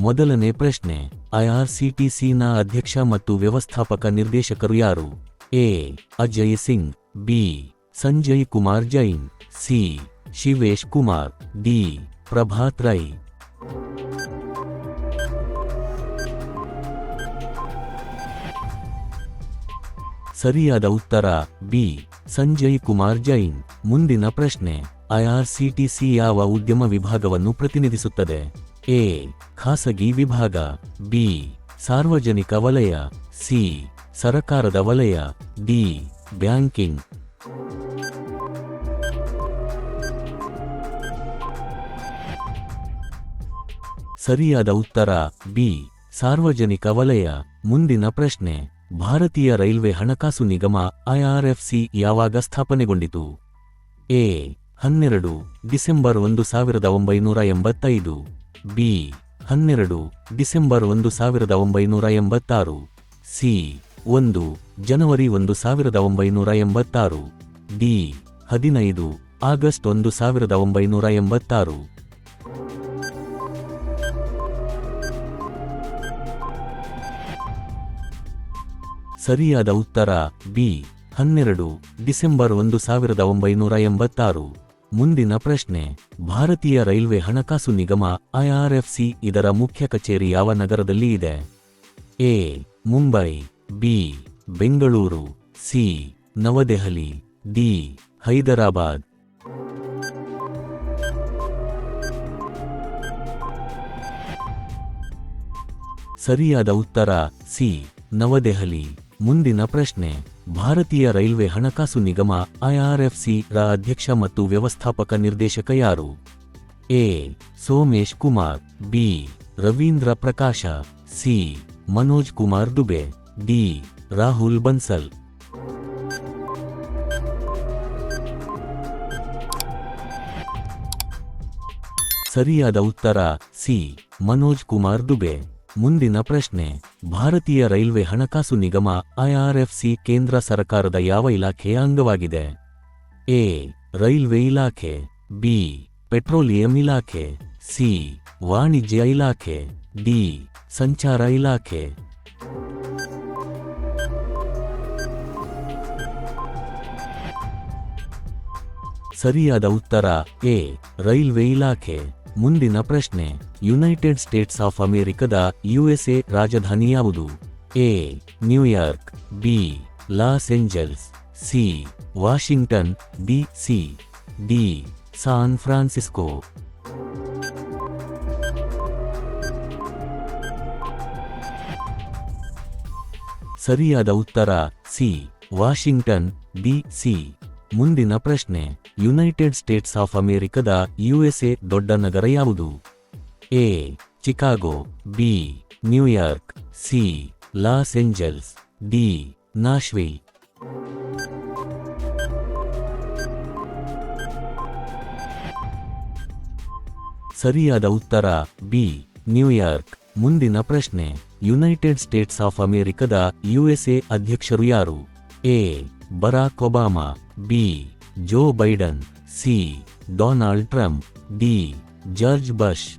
ಮೊದಲನೇ ಪ್ರಶ್ನೆ, ಐಆರ್ಸಿಟಿಸಿನ ಅಧ್ಯಕ್ಷ ಮತ್ತು ವ್ಯವಸ್ಥಾಪಕ ನಿರ್ದೇಶಕರು ಯಾರು? A. Ajay Singh, B. Sanjay Kumar Jain, C. Shivesh Kumar, D. Prabhat Rai. ಸರಿಯಾದ ಉತ್ತರ ಬಿ. ಸಂಜಯ್ ಕುಮಾರ್ ಜೈನ್. ಮುಂದಿನ ಪ್ರಶ್ನೆ, ಐಆರ್ಸಿಟಿಸಿ ಯಾವ ಉದ್ಯಮ ವಿಭಾಗವನ್ನು ಪ್ರತಿನಿಧಿಸುತ್ತದೆ? ಎ. ಖಾಸಗಿ ವಿಭಾಗ, ಬಿ. ಸಾರ್ವಜನಿಕ ವಲಯ, ಸಿ. ಸರಕಾರದ ವಲಯ, ಡಿ. ಬ್ಯಾಂಕಿಂಗ್. ಸರಿಯಾದ ಉತ್ತರ ಬಿ. ಸಾರ್ವಜನಿಕ ವಲಯ. ಮುಂದಿನ ಪ್ರಶ್ನೆ, ಭಾರತೀಯ ರೈಲ್ವೆ ಹಣಕಾಸು ನಿಗಮ ಐಆರ್ಎಫ್ಸಿ ಯಾವಾಗ ಸ್ಥಾಪನೆಗೊಂಡಿತು? A. 12 December 1985, B. 12 December 1986, C. 1 ಜನವರಿ 1986, ಡಿ. 15 ಆಗಸ್ಟ್ 1986. ಸರಿಯಾದ ಉತ್ತರ ಬಿ. 12 ಡಿಸೆಂಬರ್ 1986. ಮುಂದಿನ ಪ್ರಶ್ನೆ, ಭಾರತೀಯ ರೈಲ್ವೆ ಹಣಕಾಸು ನಿಗಮ ಐಆರ್ಎಫ್ಸಿ ಇದರ ಮುಖ್ಯ ಕಚೇರಿ ಯಾವ ನಗರದಲ್ಲಿ ಇದೆ? A. Mumbai, B. Bengaluru, C. Navadehali, D. Hyderabad. ಸರಿಯಾದ ಉತ್ತರ ಸಿ. ನವದೆಹಲಿ. ಮುಂದಿನ ಪ್ರಶ್ನೆ, ಭಾರತೀಯ ರೈಲ್ವೆ ಹಣಕಾಸು ನಿಗಮ ಐಆರ್ಎಫ್ಸಿ ರ ಅಧ್ಯಕ್ಷ ಮತ್ತು ವ್ಯವಸ್ಥಾಪಕ ನಿರ್ದೇಶಕ ಯಾರು? A. Somesh Kumar, B. Ravindra Prakash, C. Manoj Kumar Dubey, D. Rahul Bansal. ಸರಿಯಾದ ಉತ್ತರ ಸಿ. ಮನೋಜ್ ಕುಮಾರ್ ದುಬೆ. ಮುಂದಿನ ಪ್ರಶ್ನೆ, ಭಾರತೀಯ ರೈಲ್ವೆ ಹಣಕಾಸು ನಿಗಮ ಐಆರ್ಎಫ್ಸಿ ಕೇಂದ್ರ ಸರ್ಕಾರದ ಯಾವ ಇಲಾಖೆಯ ಅಂಗವಾಗಿದೆ? ಎ. ರೈಲ್ವೆ ಇಲಾಖೆ, ಬಿ. ಪೆಟ್ರೋಲಿಯಂ ಇಲಾಖೆ, ಸಿ. ವಾಣಿಜ್ಯ ಇಲಾಖೆ, ಡಿ. ಸಂಚಾರ ಇಲಾಖೆ. ಸರಿಯಾದ ಉತ್ತರ ಎ. ರೈಲ್ವೆ ಇಲಾಖೆ. ಮುಂದಿನ ಪ್ರಶ್ನೆ, ಯುನೈಟೆಡ್ ಸ್ಟೇಟ್ಸ್ ಆಫ್ ಅಮೆರಿಕದ ಯುಎಸ್ಎ ರಾಜಧಾನಿ ಯಾವುದು? A. New York, B. Los Angeles, C. Washington, DC, D. San Francisco. ಸರಿಯಾದ ಉತ್ತರ ಸಿ. Washington, DC. ಮುಂದಿನ ಪ್ರಶ್ನೆ, ಯುನೈಟೆಡ್ ಸ್ಟೇಟ್ಸ್ ಆಫ್ ಅಮೆರಿಕದ ಯುಎಸ್ಎ ದೊಡ್ಡ ನಗರ ಯಾವುದು? A. Chicago, B. New York, C. Los Angeles, D. Nashville. ಸರಿಯಾದ ಉತ್ತರ ಬಿ. ನ್ಯೂಯಾರ್ಕ್. ಮುಂದಿನ ಪ್ರಶ್ನೆ, ಯುನೈಟೆಡ್ ಸ್ಟೇಟ್ಸ್ ಆಫ್ ಅಮೆರಿಕದ ಯುಎಸ್ಎ ಅಧ್ಯಕ್ಷರು ಯಾರು? A. Barack Obama, B. Joe Biden, C. Donald Trump, D. George bus.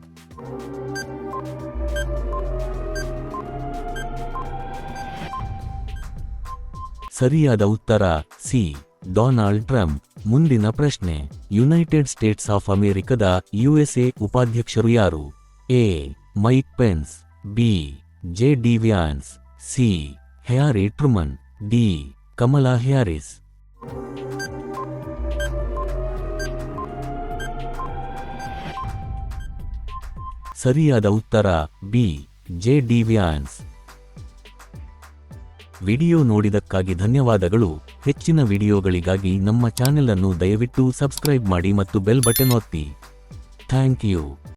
ಸರಿಯಾದ ಉತ್ತರ ಸಿ. Donald Trump. ಮುಂದಿನ ಪ್ರಶ್ನೆ, ಯುನೈಟೆಡ್ ಸ್ಟೇಟ್ಸ್ ಆಫ್ ಅಮೆರಿಕದ ಯುಎಸ್ಎ ಉಪಾಧ್ಯಕ್ಷರು ಯಾರು? A. Mike Pence, B. J. D. Vance, C. Harry Truman, D. Kamala Harris. ಸರಿಯಾದ ಉತ್ತರ B. J. D. Vance. Video ನೋಡಿದಕ್ಕಾಗಿ ಧನ್ಯವಾದಗಳು. ಹೆಚ್ಚಿನ ವಿಡಿಯೋಗಳಿಗಾಗಿ ನಮ್ಮ ಚಾನೆಲ್ ಅನ್ನು ದಯವಿಟ್ಟು ಸಬ್ಸ್ಕ್ರೈಬ್ ಮಾಡಿ ಮತ್ತು ಬೆಲ್ ಬಟನ್ ಒತ್ತಿ. Thank you.